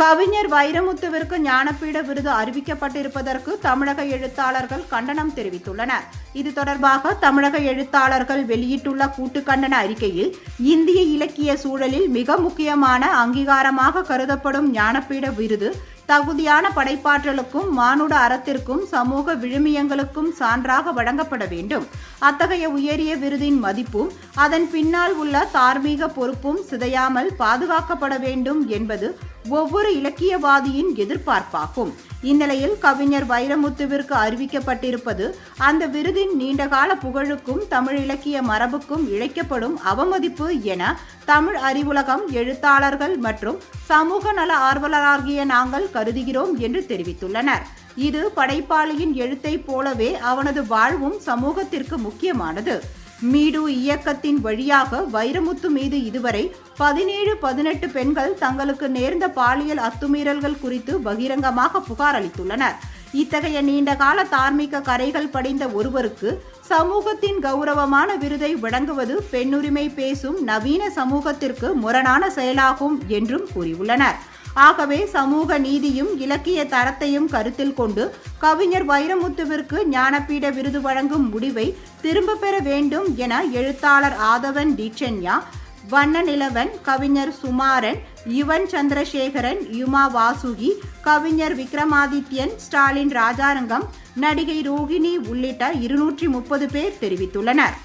கவிஞர் வைரமுத்துவிற்கு ஞானபீட விருது அறிவிக்கப்பட்டிருப்பதற்கு தமிழக எழுத்தாளர்கள் கண்டனம் தெரிவித்துள்ளனர். இது தொடர்பாக தமிழக எழுத்தாளர்கள் வெளியிட்டுள்ள கூட்டு கண்டன அறிக்கையில், இந்திய இலக்கிய சூழலில் மிக முக்கியமான அங்கீகாரமாக கருதப்படும் ஞானபீட விருது தகுதியான படைப்பாற்றலுக்கும் மானுட அறத்திற்கும் சமூக விழுமியங்களுக்கும் சான்றாக வழங்கப்பட வேண்டும். அத்தகைய உயரிய விருதின் மதிப்பும் அதன் பின்னால் உள்ள தார்மீக பொறுப்பும் சிதையாமல் பாதுகாக்கப்பட வேண்டும் என்பது ஒவ்வொரு இலக்கியவாதியின் எதிர்பார்ப்பாகும். இந்நிலையில் கவிஞர் வைரமுத்துவிற்கு அறிவிக்கப்பட்டிருப்பது அந்த விருதின் நீண்டகால புகழுக்கும் தமிழ் இலக்கிய மரபுக்கும் இழைக்கப்படும் அவமதிப்பு என தமிழ் அறிவுலகம், எழுத்தாளர்கள் மற்றும் சமூக நல ஆர்வலராகிய நாங்கள் கருதுகிறோம் என்று தெரிவித்துள்ளனர். இது படைப்பாளியின் எழுத்தைப் போலவே அவனது வாழ்வும் சமூகத்திற்கு முக்கியமானது. மீடு இயக்கத்தின் வழியாக வைரமுத்து மீது இதுவரை 17-18 பெண்கள் தங்களுக்கு நேர்ந்த பாலியல் அத்துமீறல்கள் குறித்து பகிரங்கமாக புகார் அளித்துள்ளனர். இத்தகைய நீண்டகால தார்மீக கரைகள் படிந்த ஒருவருக்கு சமூகத்தின் கௌரவமான விருதை வழங்குவது பெண்ணுரிமை பேசும் நவீன சமூகத்திற்கு முரணான செயலாகும் என்றும் கூறியுள்ளனர். ஆகவே சமூக நீதியும் இலக்கிய தரத்தையும் கருத்தில் கொண்டு கவிஞர் வைரமுத்துவிற்கு ஞானபீட விருது வழங்கும் முடிவை திரும்ப பெற வேண்டும் என எழுத்தாளர் ஆதவன் தீட்சண்யா, வண்ணநிலவன், கவிஞர் சுமாரன், யுவன் சந்திரசேகரன், யுமா வாசுகி, கவிஞர் விக்ரமாதித்யன், ஸ்டாலின் ராஜாரங்கம், நடிகை ரோகிணி உள்ளிட்ட 230 பேர் தெரிவித்துள்ளனர்.